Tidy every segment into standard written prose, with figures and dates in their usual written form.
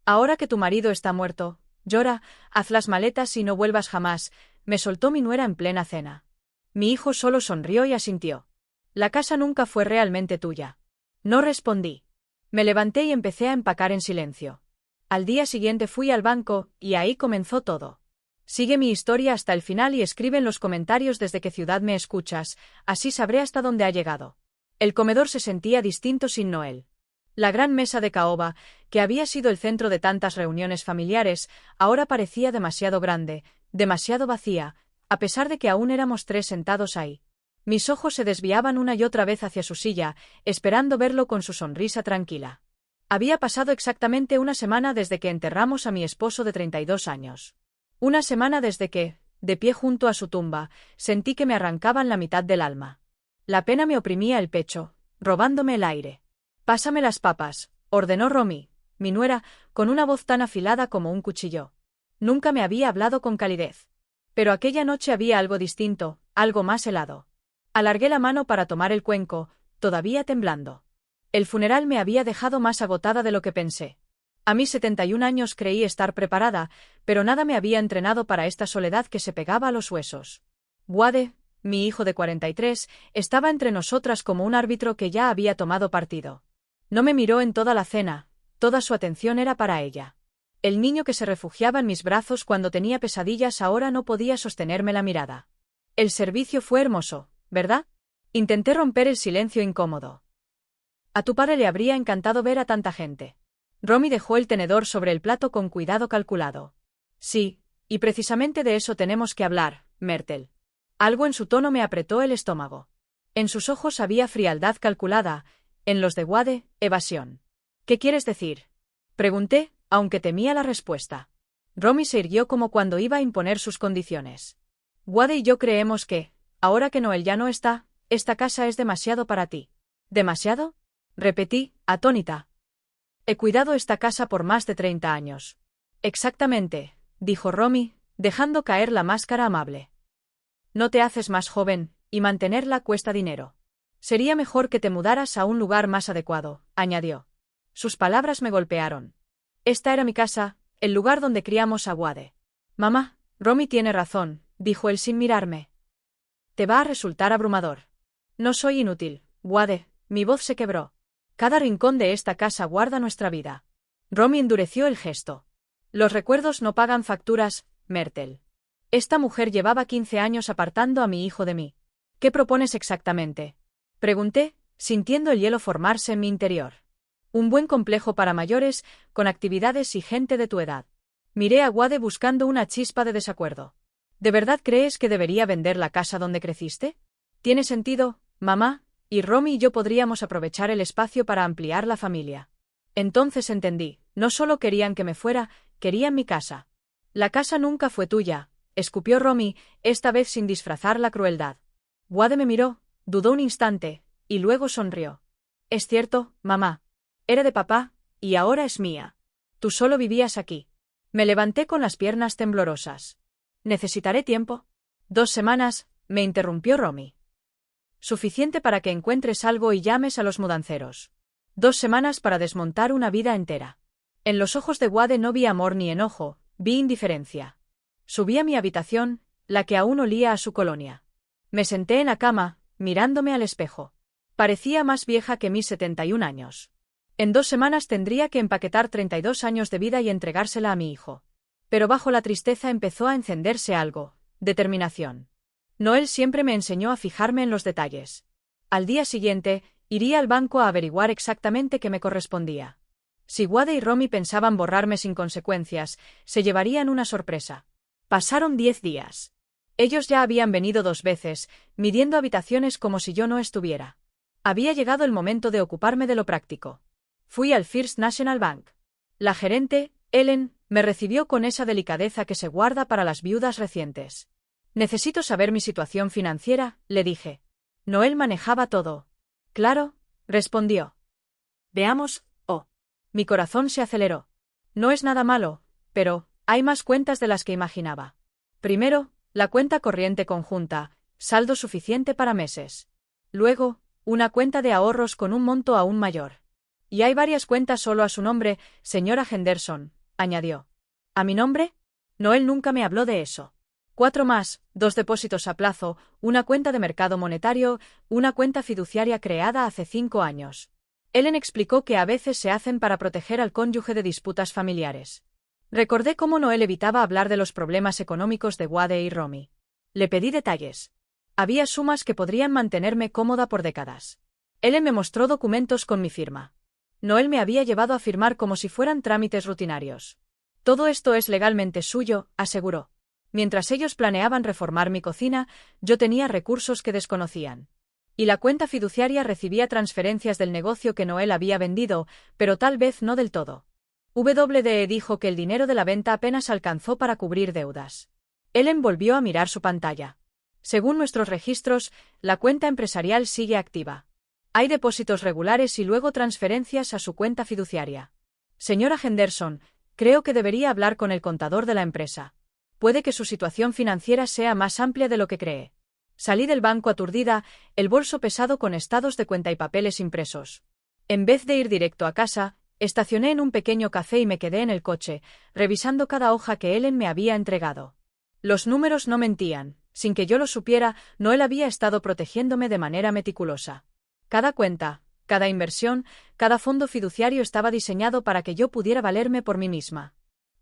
Ahora que tu marido está muerto, llora, haz las maletas y no vuelvas jamás, me soltó mi nuera en plena cena. Mi hijo solo sonrió y asintió. La casa nunca fue realmente tuya. No respondí. Me levanté y empecé a empacar en silencio. Al día siguiente fui al banco, y ahí comenzó todo. Sigue mi historia hasta el final y escribe en los comentarios desde qué ciudad me escuchas, así sabré hasta dónde ha llegado. El comedor se sentía distinto sin Noel. La gran mesa de caoba, que había sido el centro de tantas reuniones familiares, ahora parecía demasiado grande, demasiado vacía, a pesar de que aún éramos 3 sentados ahí. Mis ojos se desviaban una y otra vez hacia su silla, esperando verlo con su sonrisa tranquila. Había pasado exactamente una semana desde que enterramos a mi esposo de 32 años. Una semana desde que, de pie junto a su tumba, sentí que me arrancaban la mitad del alma. La pena me oprimía el pecho, robándome el aire. «Pásame las papas», ordenó Romy, mi nuera, con una voz tan afilada como un cuchillo. Nunca me había hablado con calidez. Pero aquella noche había algo distinto, algo más helado. Alargué la mano para tomar el cuenco, todavía temblando. El funeral me había dejado más agotada de lo que pensé. A mis 71 años creí estar preparada, pero nada me había entrenado para esta soledad que se pegaba a los huesos. Wade, mi hijo de 43, estaba entre nosotras como un árbitro que ya había tomado partido. No me miró en toda la cena, toda su atención era para ella. El niño que se refugiaba en mis brazos cuando tenía pesadillas ahora no podía sostenerme la mirada. El servicio fue hermoso, ¿verdad? Intenté romper el silencio incómodo. A tu padre le habría encantado ver a tanta gente. Romy dejó el tenedor sobre el plato con cuidado calculado. Sí, y precisamente de eso tenemos que hablar, Myrtle. Algo en su tono me apretó el estómago. En sus ojos había frialdad calculada, en los de Wade, evasión. ¿Qué quieres decir? Pregunté, aunque temía la respuesta. Romy se irguió como cuando iba a imponer sus condiciones. Wade y yo creemos que, ahora que Noel ya no está, esta casa es demasiado para ti. ¿Demasiado? Repetí, atónita. He cuidado esta casa por más de 30 años. Exactamente, dijo Romy, dejando caer la máscara amable. No te haces más joven, y mantenerla cuesta dinero. Sería mejor que te mudaras a un lugar más adecuado, añadió. Sus palabras me golpearon. Esta era mi casa, el lugar donde criamos a Wade. Mamá, Romy tiene razón, dijo él sin mirarme. Te va a resultar abrumador. No soy inútil, Wade, mi voz se quebró. Cada rincón de esta casa guarda nuestra vida. Romy endureció el gesto. Los recuerdos no pagan facturas, Myrtle. Esta mujer llevaba 15 años apartando a mi hijo de mí. ¿Qué propones exactamente? Pregunté, sintiendo el hielo formarse en mi interior. Un buen complejo para mayores, con actividades y gente de tu edad. Miré a Wade buscando una chispa de desacuerdo. ¿De verdad crees que debería vender la casa donde creciste? Tiene sentido, mamá, y Romy y yo podríamos aprovechar el espacio para ampliar la familia. Entonces entendí, no solo querían que me fuera, querían mi casa. La casa nunca fue tuya, escupió Romy, esta vez sin disfrazar la crueldad. Wade me miró, dudó un instante, y luego sonrió. Es cierto, mamá. Era de papá, y ahora es mía. Tú solo vivías aquí. Me levanté con las piernas temblorosas. ¿Necesitaré tiempo? 2 semanas, me interrumpió Romy. Suficiente para que encuentres algo y llames a los mudanceros. 2 semanas para desmontar una vida entera. En los ojos de Wade no vi amor ni enojo, vi indiferencia. Subí a mi habitación, la que aún olía a su colonia. Me senté en la cama, mirándome al espejo. Parecía más vieja que mis 71 años. En 2 semanas tendría que empaquetar 32 años de vida y entregársela a mi hijo. Pero bajo la tristeza empezó a encenderse algo, determinación. Noel siempre me enseñó a fijarme en los detalles. Al día siguiente, iría al banco a averiguar exactamente qué me correspondía. Si Wade y Romy pensaban borrarme sin consecuencias, se llevarían una sorpresa. Pasaron 10 días. Ellos ya habían venido 2 veces, midiendo habitaciones como si yo no estuviera. Había llegado el momento de ocuparme de lo práctico. Fui al First National Bank. La gerente, Ellen, me recibió con esa delicadeza que se guarda para las viudas recientes. Necesito saber mi situación financiera, le dije. Noel manejaba todo. Claro, respondió. Veamos, oh. Mi corazón se aceleró. No es nada malo, pero hay más cuentas de las que imaginaba. Primero, la cuenta corriente conjunta, saldo suficiente para meses. Luego, una cuenta de ahorros con un monto aún mayor. Y hay varias cuentas solo a su nombre, señora Henderson, añadió. ¿A mi nombre? Noel nunca me habló de eso. 4 más, 2 depósitos a plazo, una cuenta de mercado monetario, una cuenta fiduciaria creada hace 5 años. Ellen explicó que a veces se hacen para proteger al cónyuge de disputas familiares. Recordé cómo Noel evitaba hablar de los problemas económicos de Wade y Romy. Le pedí detalles. Había sumas que podrían mantenerme cómoda por décadas. Ellen me mostró documentos con mi firma. Noel me había llevado a firmar como si fueran trámites rutinarios. Todo esto es legalmente suyo, aseguró. Mientras ellos planeaban reformar mi cocina, yo tenía recursos que desconocían. Y la cuenta fiduciaria recibía transferencias del negocio que Noel había vendido, pero tal vez no del todo. WDE dijo que el dinero de la venta apenas alcanzó para cubrir deudas. Ellen volvió a mirar su pantalla. Según nuestros registros, la cuenta empresarial sigue activa. Hay depósitos regulares y luego transferencias a su cuenta fiduciaria. Señora Henderson, creo que debería hablar con el contador de la empresa. Puede que su situación financiera sea más amplia de lo que cree. Salí del banco aturdida, el bolso pesado con estados de cuenta y papeles impresos. En vez de ir directo a casa, estacioné en un pequeño café y me quedé en el coche, revisando cada hoja que Ellen me había entregado. Los números no mentían. Sin que yo lo supiera, Noel había estado protegiéndome de manera meticulosa. Cada cuenta, cada inversión, cada fondo fiduciario estaba diseñado para que yo pudiera valerme por mí misma.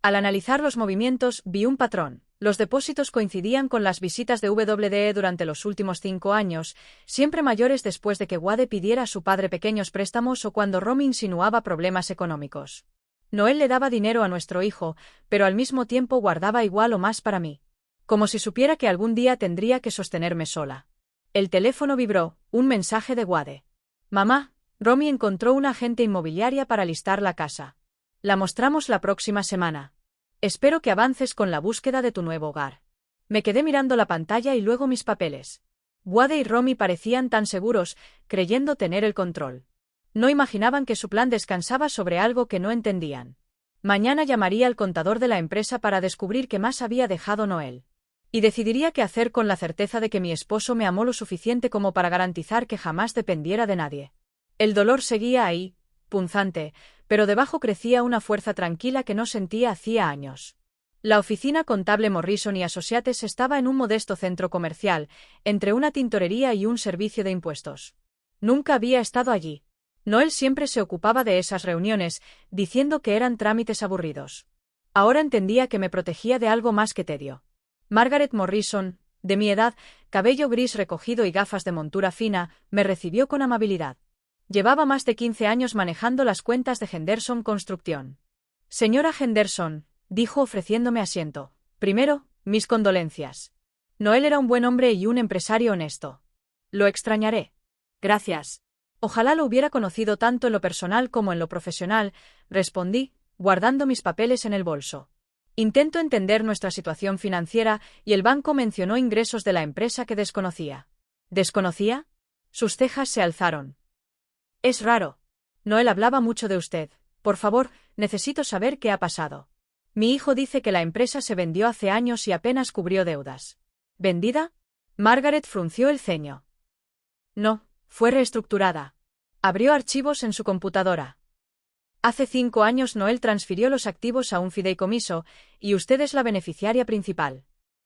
Al analizar los movimientos, vi un patrón. Los depósitos coincidían con las visitas de WDE durante los últimos 5 años, siempre mayores después de que Wade pidiera a su padre pequeños préstamos o cuando Romy insinuaba problemas económicos. Noel le daba dinero a nuestro hijo, pero al mismo tiempo guardaba igual o más para mí. Como si supiera que algún día tendría que sostenerme sola. El teléfono vibró, un mensaje de Wade. Mamá, Romy encontró una agente inmobiliaria para listar la casa. La mostramos la próxima semana. Espero que avances con la búsqueda de tu nuevo hogar. Me quedé mirando la pantalla y luego mis papeles. Wade y Romy parecían tan seguros, creyendo tener el control. No imaginaban que su plan descansaba sobre algo que no entendían. Mañana llamaría al contador de la empresa para descubrir qué más había dejado Noel. Y decidiría qué hacer con la certeza de que mi esposo me amó lo suficiente como para garantizar que jamás dependiera de nadie. El dolor seguía ahí, punzante, pero debajo crecía una fuerza tranquila que no sentía hacía años. La oficina contable Morrison y Associates estaba en un modesto centro comercial, entre una tintorería y un servicio de impuestos. Nunca había estado allí. Noel siempre se ocupaba de esas reuniones, diciendo que eran trámites aburridos. Ahora entendía que me protegía de algo más que tedio. Margaret Morrison, de mi edad, cabello gris recogido y gafas de montura fina, me recibió con amabilidad. Llevaba más de 15 años manejando las cuentas de Henderson Construcción. Señora Henderson, dijo ofreciéndome asiento. Primero, mis condolencias. Noel era un buen hombre y un empresario honesto. Lo extrañaré. Gracias. Ojalá lo hubiera conocido tanto en lo personal como en lo profesional, respondí, guardando mis papeles en el bolso. Intento entender nuestra situación financiera y el banco mencionó ingresos de la empresa que desconocía. ¿Desconocía? Sus cejas se alzaron. Es raro. Noel hablaba mucho de usted. Por favor, necesito saber qué ha pasado. Mi hijo dice que la empresa se vendió hace años y apenas cubrió deudas. ¿Vendida? Margaret frunció el ceño. No, fue reestructurada. Abrió archivos en su computadora. Hace 5 años Noel transfirió los activos a un fideicomiso, y usted es la beneficiaria principal.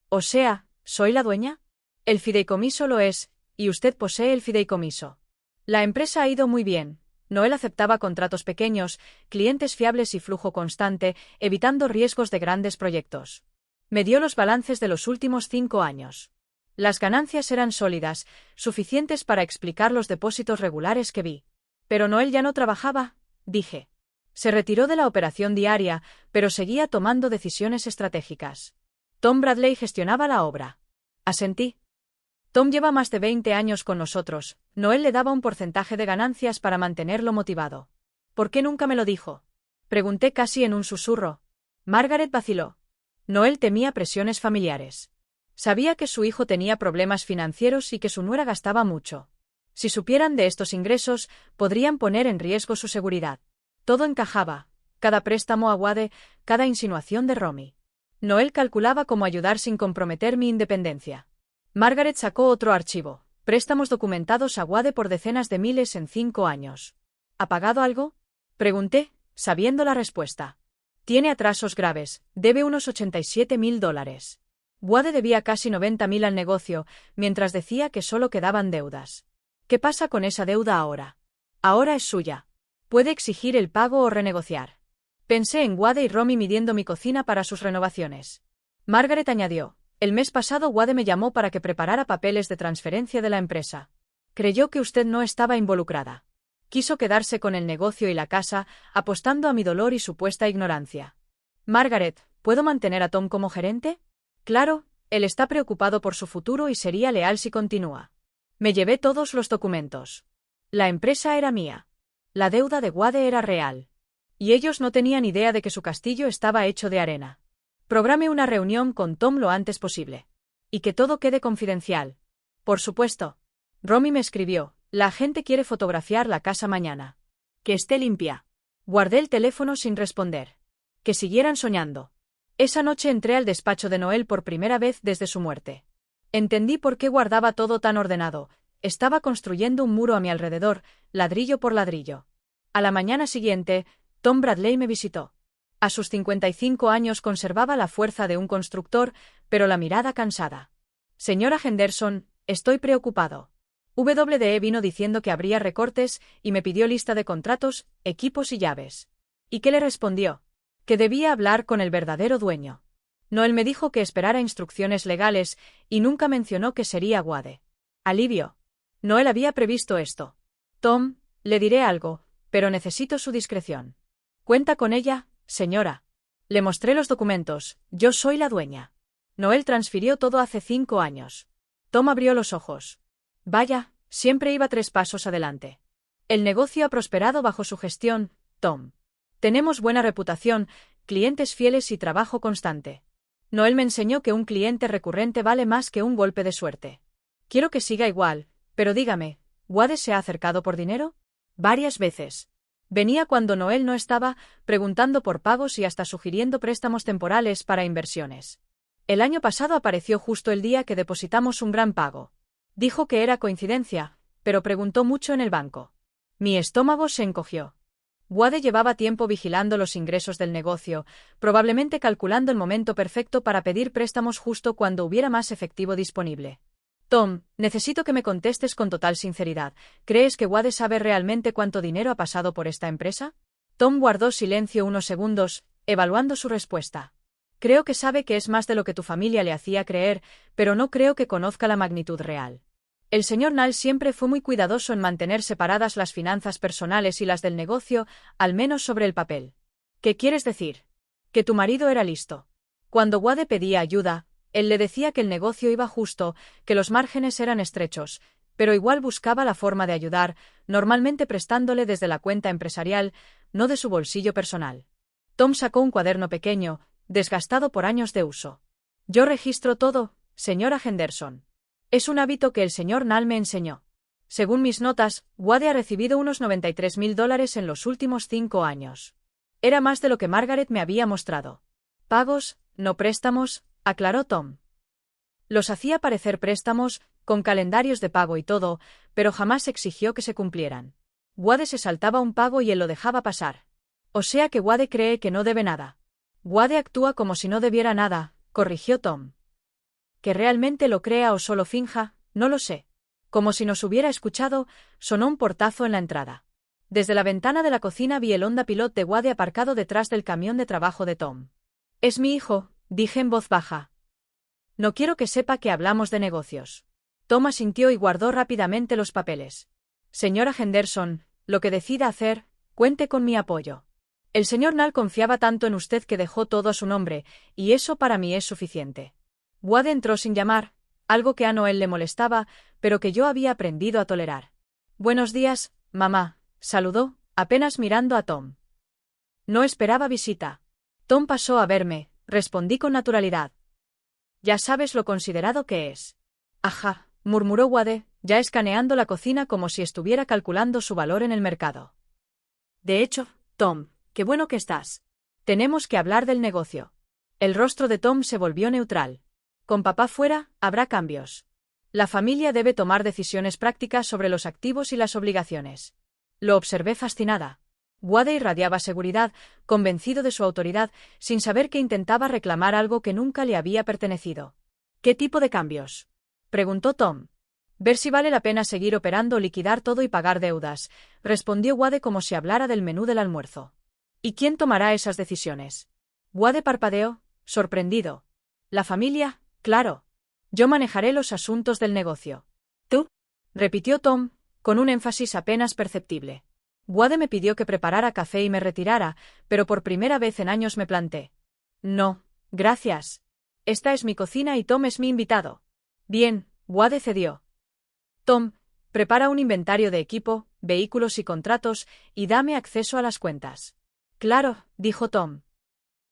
O sea, ¿soy la dueña? El fideicomiso lo es, y usted posee el fideicomiso. La empresa ha ido muy bien. Noel aceptaba contratos pequeños, clientes fiables y flujo constante, evitando riesgos de grandes proyectos. Me dio los balances de los últimos 5 años. Las ganancias eran sólidas, suficientes para explicar los depósitos regulares que vi. Pero Noel ya no trabajaba, dije. Se retiró de la operación diaria, pero seguía tomando decisiones estratégicas. Tom Bradley gestionaba la obra. Asentí. Tom lleva más de 20 años con nosotros. Noel le daba un porcentaje de ganancias para mantenerlo motivado. ¿Por qué nunca me lo dijo? Pregunté casi en un susurro. Margaret vaciló. Noel temía presiones familiares. Sabía que su hijo tenía problemas financieros y que su nuera gastaba mucho. Si supieran de estos ingresos, podrían poner en riesgo su seguridad. Todo encajaba, cada préstamo a Wade, cada insinuación de Romy. Noel calculaba cómo ayudar sin comprometer mi independencia. Margaret sacó otro archivo, préstamos documentados a Wade por decenas de miles en 5 años. ¿Ha pagado algo? Pregunté, sabiendo la respuesta. Tiene atrasos graves, debe unos $87.000. Wade debía casi 90.000 al negocio, mientras decía que solo quedaban deudas. ¿Qué pasa con esa deuda ahora? Ahora es suya. Puede exigir el pago o renegociar. Pensé en Wade y Romy midiendo mi cocina para sus renovaciones. Margaret añadió, el mes pasado Wade me llamó para que preparara papeles de transferencia de la empresa. Creyó que usted no estaba involucrada. Quiso quedarse con el negocio y la casa, apostando a mi dolor y supuesta ignorancia. Margaret, ¿puedo mantener a Tom como gerente? Claro, él está preocupado por su futuro y sería leal si continúa. Me llevé todos los documentos. La empresa era mía. La deuda de Wade era real. Y ellos no tenían idea de que su castillo estaba hecho de arena. Programe una reunión con Tom lo antes posible. Y que todo quede confidencial. Por supuesto. Romy me escribió, la agente quiere fotografiar la casa mañana. Que esté limpia. Guardé el teléfono sin responder. Que siguieran soñando. Esa noche entré al despacho de Noel por primera vez desde su muerte. Entendí por qué guardaba todo tan ordenado. Estaba construyendo un muro a mi alrededor, ladrillo por ladrillo. A la mañana siguiente, Tom Bradley me visitó. A sus 55 años conservaba la fuerza de un constructor, pero la mirada cansada. Señora Henderson, estoy preocupado. WDE vino diciendo que habría recortes y me pidió lista de contratos, equipos y llaves. ¿Y qué le respondió? Que debía hablar con el verdadero dueño. Noel me dijo que esperara instrucciones legales y nunca mencionó que sería Wade. Alivio. Noel había previsto esto. Tom, le diré algo, pero necesito su discreción. Cuenta con ella, señora. Le mostré los documentos, yo soy la dueña. Noel transfirió todo hace 5 años. Tom abrió los ojos. Vaya, siempre iba 3 pasos adelante. El negocio ha prosperado bajo su gestión, Tom. Tenemos buena reputación, clientes fieles y trabajo constante. Noel me enseñó que un cliente recurrente vale más que un golpe de suerte. Quiero que siga igual, pero dígame, ¿Wade se ha acercado por dinero? Varias veces. Venía cuando Noel no estaba, preguntando por pagos y hasta sugiriendo préstamos temporales para inversiones. El año pasado apareció justo el día que depositamos un gran pago. Dijo que era coincidencia, pero preguntó mucho en el banco. Mi estómago se encogió. Wade llevaba tiempo vigilando los ingresos del negocio, probablemente calculando el momento perfecto para pedir préstamos justo cuando hubiera más efectivo disponible. Tom, necesito que me contestes con total sinceridad. ¿Crees que Wade sabe realmente cuánto dinero ha pasado por esta empresa? Tom guardó silencio unos segundos, evaluando su respuesta. Creo que sabe que es más de lo que tu familia le hacía creer, pero no creo que conozca la magnitud real. El señor Nall siempre fue muy cuidadoso en mantener separadas las finanzas personales y las del negocio, al menos sobre el papel. ¿Qué quieres decir? Que tu marido era listo. Cuando Wade pedía ayuda, él le decía que el negocio iba justo, que los márgenes eran estrechos, pero igual buscaba la forma de ayudar, normalmente prestándole desde la cuenta empresarial, no de su bolsillo personal. Tom sacó un cuaderno pequeño, desgastado por años de uso. Yo registro todo, señora Henderson. Es un hábito que el señor Nall me enseñó. Según mis notas, Wade ha recibido unos $93.000 en los últimos 5 años. Era más de lo que Margaret me había mostrado. Pagos, no préstamos, aclaró Tom. Los hacía parecer préstamos, con calendarios de pago y todo, pero jamás exigió que se cumplieran. Wade se saltaba un pago y él lo dejaba pasar. O sea que Wade cree que no debe nada. Wade actúa como si no debiera nada, corrigió Tom. Que realmente lo crea o solo finja, no lo sé. Como si nos hubiera escuchado, sonó un portazo en la entrada. Desde la ventana de la cocina vi el Honda Pilot de Wade aparcado detrás del camión de trabajo de Tom. Es mi hijo, dije en voz baja. No quiero que sepa que hablamos de negocios. Tom asintió y guardó rápidamente los papeles. Señora Henderson, lo que decida hacer, cuente con mi apoyo. El señor Nall confiaba tanto en usted que dejó todo a su nombre, y eso para mí es suficiente. Wade entró sin llamar, algo que a Noel le molestaba, pero que yo había aprendido a tolerar. Buenos días, mamá, saludó, apenas mirando a Tom. No esperaba visita. Tom pasó a verme, respondí con naturalidad. Ya sabes lo considerado que es. Ajá, murmuró Wade, ya escaneando la cocina como si estuviera calculando su valor en el mercado. De hecho, Tom, qué bueno que estás. Tenemos que hablar del negocio. El rostro de Tom se volvió neutral. Con papá fuera, habrá cambios. La familia debe tomar decisiones prácticas sobre los activos y las obligaciones. Lo observé fascinada. Wade irradiaba seguridad, convencido de su autoridad, sin saber que intentaba reclamar algo que nunca le había pertenecido. ¿Qué tipo de cambios?, preguntó Tom. Ver si vale la pena seguir operando, liquidar todo y pagar deudas, respondió Wade como si hablara del menú del almuerzo. ¿Y quién tomará esas decisiones? Wade parpadeó, sorprendido. La familia, claro. Yo manejaré los asuntos del negocio. ¿Tú?, repitió Tom, con un énfasis apenas perceptible. Wade me pidió que preparara café y me retirara, pero por primera vez en años me planté. No, gracias. Esta es mi cocina y Tom es mi invitado. Bien, Wade cedió. Tom, prepara un inventario de equipo, vehículos y contratos, y dame acceso a las cuentas. Claro, dijo Tom.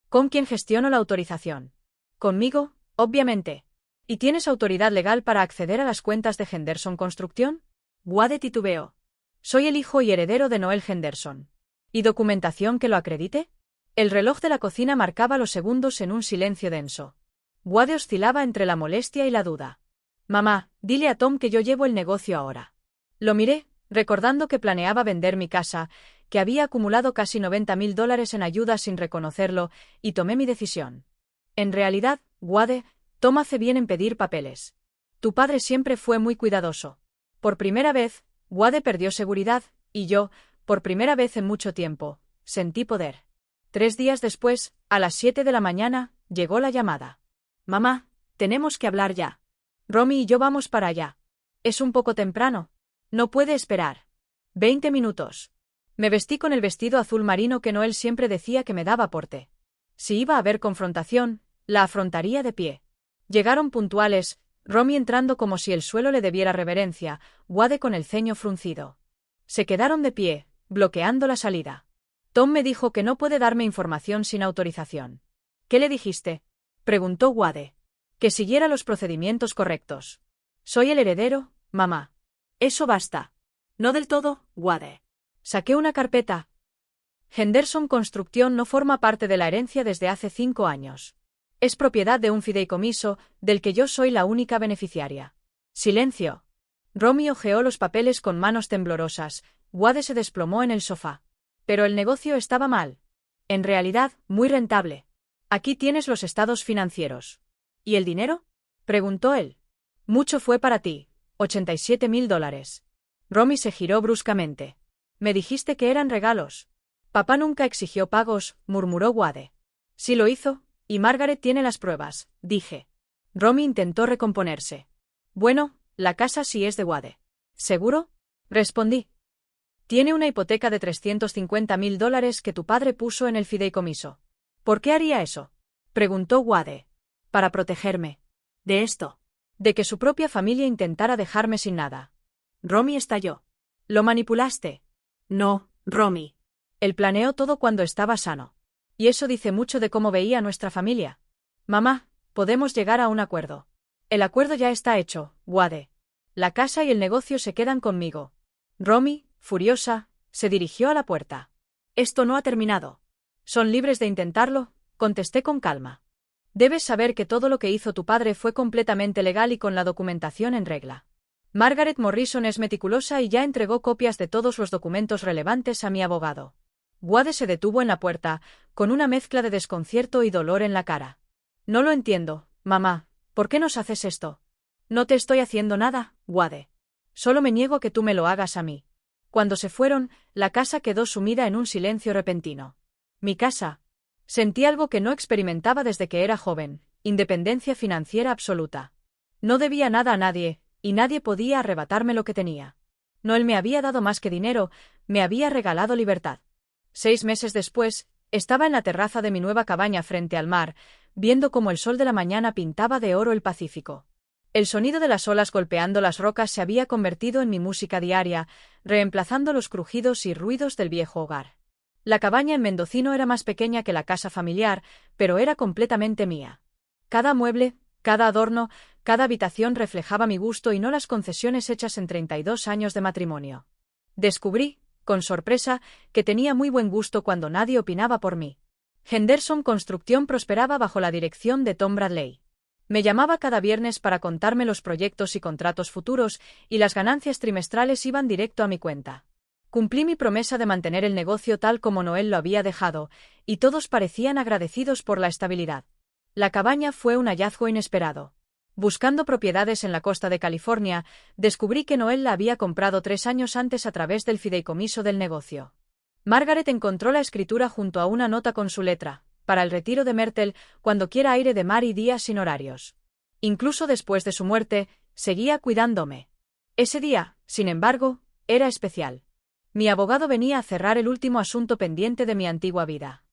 ¿Con quién gestiono la autorización? Conmigo, obviamente. ¿Y tienes autoridad legal para acceder a las cuentas de Henderson Construcción? Wade titubeó. Soy el hijo y heredero de Noel Henderson. ¿Y documentación que lo acredite? El reloj de la cocina marcaba los segundos en un silencio denso. Wade oscilaba entre la molestia y la duda. Mamá, dile a Tom que yo llevo el negocio ahora. Lo miré, recordando que planeaba vender mi casa, que había acumulado casi $90,000 en ayuda sin reconocerlo, y tomé mi decisión. En realidad, Wade, Tom hace bien en pedir papeles. Tu padre siempre fue muy cuidadoso. Por primera vez, Wade perdió seguridad, y yo, por primera vez en mucho tiempo, sentí poder. 3 días después, a las 7 de la mañana, llegó la llamada. Mamá, tenemos que hablar ya. Romy y yo vamos para allá. Es un poco temprano. No puede esperar. 20 minutos. Me vestí con el vestido azul marino que Noel siempre decía que me daba porte. Si iba a haber confrontación, la afrontaría de pie. Llegaron puntuales, Romy entrando como si el suelo le debiera reverencia, Wade con el ceño fruncido. Se quedaron de pie, bloqueando la salida. Tom me dijo que no puede darme información sin autorización. ¿Qué le dijiste?, preguntó Wade. Que siguiera los procedimientos correctos. Soy el heredero, mamá. Eso basta. No del todo, Wade. Saqué una carpeta. Henderson Construcción no forma parte de la herencia desde hace 5 años. Es propiedad de un fideicomiso, del que yo soy la única beneficiaria. Silencio. Romy hojeó los papeles con manos temblorosas. Wade se desplomó en el sofá. Pero el negocio estaba mal. En realidad, muy rentable. Aquí tienes los estados financieros. ¿Y el dinero?, preguntó él. Mucho fue para ti, $87,000. Romy se giró bruscamente. Me dijiste que eran regalos. Papá nunca exigió pagos, murmuró Wade. Sí lo hizo, y Margaret tiene las pruebas, dije. Romy intentó recomponerse. Bueno, la casa sí es de Wade. ¿Seguro?, respondí. Tiene una hipoteca de $350,000 que tu padre puso en el fideicomiso. ¿Por qué haría eso?, preguntó Wade. Para protegerme. ¿De esto? De que su propia familia intentara dejarme sin nada. Romy estalló. ¿Lo manipulaste? No, Romy. Él planeó todo cuando estaba sano. Y eso dice mucho de cómo veía a nuestra familia. Mamá, podemos llegar a un acuerdo. El acuerdo ya está hecho, Wade. La casa y el negocio se quedan conmigo. Romy, furiosa, se dirigió a la puerta. Esto no ha terminado. Son libres de intentarlo, contesté con calma. Debes saber que todo lo que hizo tu padre fue completamente legal y con la documentación en regla. Margaret Morrison es meticulosa y ya entregó copias de todos los documentos relevantes a mi abogado. Wade se detuvo en la puerta, con una mezcla de desconcierto y dolor en la cara. No lo entiendo, mamá, ¿por qué nos haces esto? No te estoy haciendo nada, Wade. Solo me niego a que tú me lo hagas a mí. Cuando se fueron, la casa quedó sumida en un silencio repentino. Mi casa. Sentí algo que no experimentaba desde que era joven, independencia financiera absoluta. No debía nada a nadie, y nadie podía arrebatarme lo que tenía. No él me había dado más que dinero, me había regalado libertad. 6 meses después, estaba en la terraza de mi nueva cabaña frente al mar, viendo cómo el sol de la mañana pintaba de oro el Pacífico. El sonido de las olas golpeando las rocas se había convertido en mi música diaria, reemplazando los crujidos y ruidos del viejo hogar. La cabaña en Mendocino era más pequeña que la casa familiar, pero era completamente mía. Cada mueble, cada adorno, cada habitación reflejaba mi gusto y no las concesiones hechas en 32 años de matrimonio. Descubrí, con sorpresa, que tenía muy buen gusto cuando nadie opinaba por mí. Henderson Construcción prosperaba bajo la dirección de Tom Bradley. Me llamaba cada viernes para contarme los proyectos y contratos futuros, y las ganancias trimestrales iban directo a mi cuenta. Cumplí mi promesa de mantener el negocio tal como Noel lo había dejado, y todos parecían agradecidos por la estabilidad. La cabaña fue un hallazgo inesperado. Buscando propiedades en la costa de California, descubrí que Noel la había comprado 3 años antes a través del fideicomiso del negocio. Margaret encontró la escritura junto a una nota con su letra, para el retiro de Myrtle, cuando quiera aire de mar y días sin horarios. Incluso después de su muerte, seguía cuidándome. Ese día, sin embargo, era especial. Mi abogado venía a cerrar el último asunto pendiente de mi antigua vida.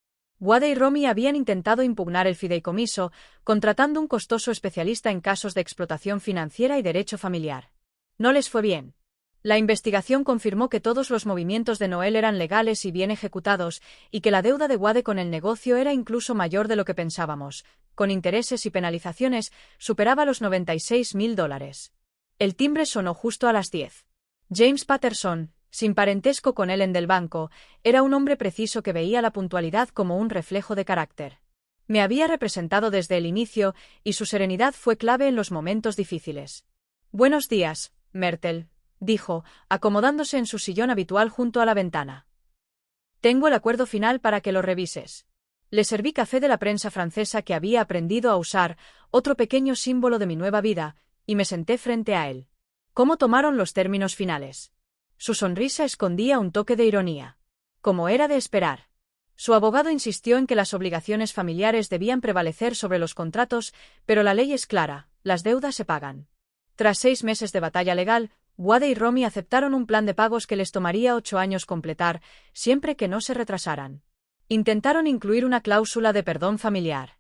Wade y Romy habían intentado impugnar el fideicomiso, contratando un costoso especialista en casos de explotación financiera y derecho familiar. No les fue bien. La investigación confirmó que todos los movimientos de Noel eran legales y bien ejecutados, y que la deuda de Wade con el negocio era incluso mayor de lo que pensábamos. Con intereses y penalizaciones, superaba los $96.000. El timbre sonó justo a las 10. James Patterson, sin parentesco con Ellen del banco, era un hombre preciso que veía la puntualidad como un reflejo de carácter. Me había representado desde el inicio, y su serenidad fue clave en los momentos difíciles. «Buenos días, Myrtle», dijo, acomodándose en su sillón habitual junto a la ventana. «Tengo el acuerdo final para que lo revises». Le serví café de la prensa francesa que había aprendido a usar, otro pequeño símbolo de mi nueva vida, y me senté frente a él. ¿Cómo tomaron los términos finales? Su sonrisa escondía un toque de ironía. Como era de esperar. Su abogado insistió en que las obligaciones familiares debían prevalecer sobre los contratos, pero la ley es clara, las deudas se pagan. Tras 6 meses de batalla legal, Wade y Romy aceptaron un plan de pagos que les tomaría 8 años completar, siempre que no se retrasaran. Intentaron incluir una cláusula de perdón familiar.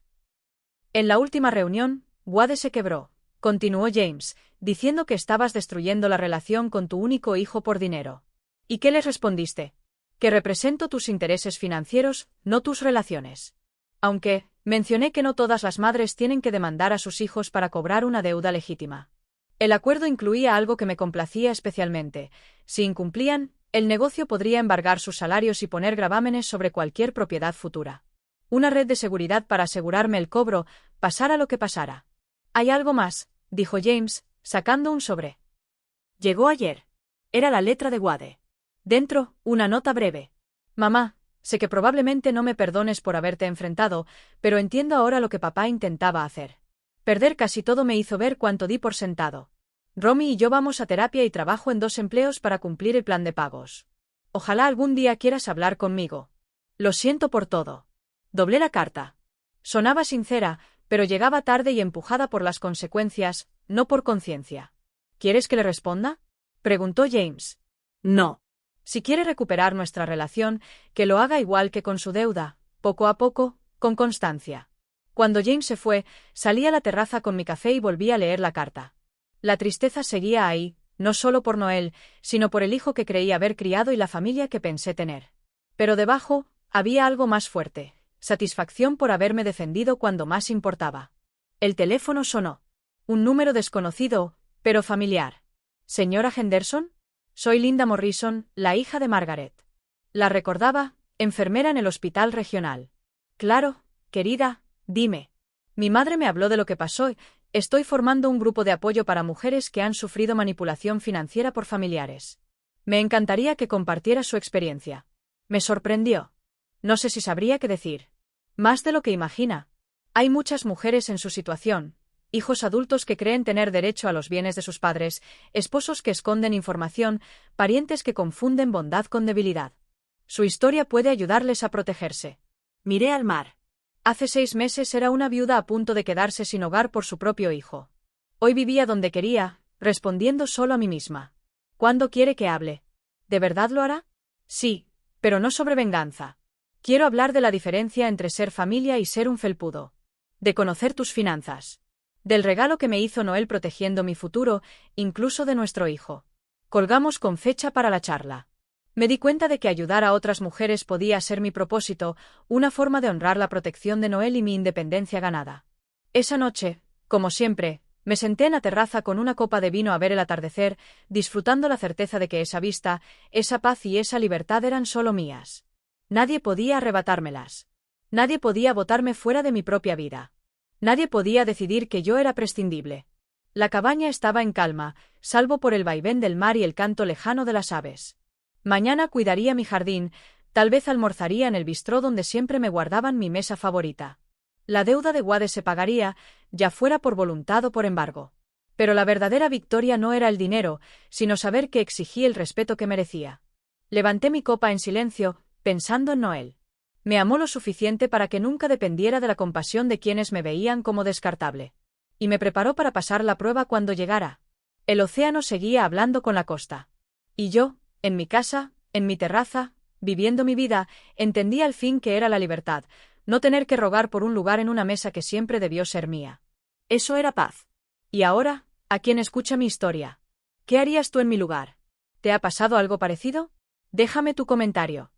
En la última reunión, Wade se quebró, continuó James, diciendo que estabas destruyendo la relación con tu único hijo por dinero. ¿Y qué les respondiste? Que represento tus intereses financieros, no tus relaciones. Aunque, mencioné que no todas las madres tienen que demandar a sus hijos para cobrar una deuda legítima. El acuerdo incluía algo que me complacía especialmente. Si incumplían, el negocio podría embargar sus salarios y poner gravámenes sobre cualquier propiedad futura. Una red de seguridad para asegurarme el cobro, pasara lo que pasara. «Hay algo más», dijo James, sacando un sobre. «Llegó ayer». Era la letra de Wade. Dentro, una nota breve. «Mamá, sé que probablemente no me perdones por haberte enfrentado, pero entiendo ahora lo que papá intentaba hacer. Perder casi todo me hizo ver cuánto di por sentado. Romy y yo vamos a terapia y trabajo en 2 empleos para cumplir el plan de pagos. Ojalá algún día quieras hablar conmigo. Lo siento por todo». Doblé la carta. Sonaba sincera, pero llegaba tarde y empujada por las consecuencias, no por conciencia. «¿Quieres que le responda?», preguntó James. «No. Si quiere recuperar nuestra relación, que lo haga igual que con su deuda, poco a poco, con constancia». Cuando James se fue, salí a la terraza con mi café y volví a leer la carta. La tristeza seguía ahí, no solo por Noel, sino por el hijo que creí haber criado y la familia que pensé tener. Pero debajo, había algo más fuerte, satisfacción por haberme defendido cuando más importaba. El teléfono sonó. Un número desconocido, pero familiar. «¿Señora Henderson? Soy Linda Morrison, la hija de Margaret». La recordaba, enfermera en el hospital regional. «Claro, querida, dime». «Mi madre me habló de lo que pasó. Estoy formando un grupo de apoyo para mujeres que han sufrido manipulación financiera por familiares. Me encantaría que compartiera su experiencia». Me sorprendió. No sé si sabría qué decir. Más de lo que imagina. Hay muchas mujeres en su situación, hijos adultos que creen tener derecho a los bienes de sus padres, esposos que esconden información, parientes que confunden bondad con debilidad. Su historia puede ayudarles a protegerse. Miré al mar. Hace 6 meses era una viuda a punto de quedarse sin hogar por su propio hijo. Hoy vivía donde quería, respondiendo solo a mí misma. ¿Cuándo quiere que hable? ¿De verdad lo hará? Sí, pero no sobre venganza. Quiero hablar de la diferencia entre ser familia y ser un felpudo. De conocer tus finanzas. Del regalo que me hizo Noel protegiendo mi futuro, incluso de nuestro hijo. Colgamos con fecha para la charla. Me di cuenta de que ayudar a otras mujeres podía ser mi propósito, una forma de honrar la protección de Noel y mi independencia ganada. Esa noche, como siempre, me senté en la terraza con una copa de vino a ver el atardecer, disfrutando la certeza de que esa vista, esa paz y esa libertad eran solo mías. Nadie podía arrebatármelas. Nadie podía botarme fuera de mi propia vida. Nadie podía decidir que yo era prescindible. La cabaña estaba en calma, salvo por el vaivén del mar y el canto lejano de las aves. Mañana cuidaría mi jardín, tal vez almorzaría en el bistró donde siempre me guardaban mi mesa favorita. La deuda de Wade se pagaría, ya fuera por voluntad o por embargo. Pero la verdadera victoria no era el dinero, sino saber que exigí el respeto que merecía. Levanté mi copa en silencio, pensando en Noel. Me amó lo suficiente para que nunca dependiera de la compasión de quienes me veían como descartable. Y me preparó para pasar la prueba cuando llegara. El océano seguía hablando con la costa. Y yo, en mi casa, en mi terraza, viviendo mi vida, entendí al fin que era la libertad, no tener que rogar por un lugar en una mesa que siempre debió ser mía. Eso era paz. Y ahora, ¿a quién escucha mi historia? ¿Qué harías tú en mi lugar? ¿Te ha pasado algo parecido? Déjame tu comentario.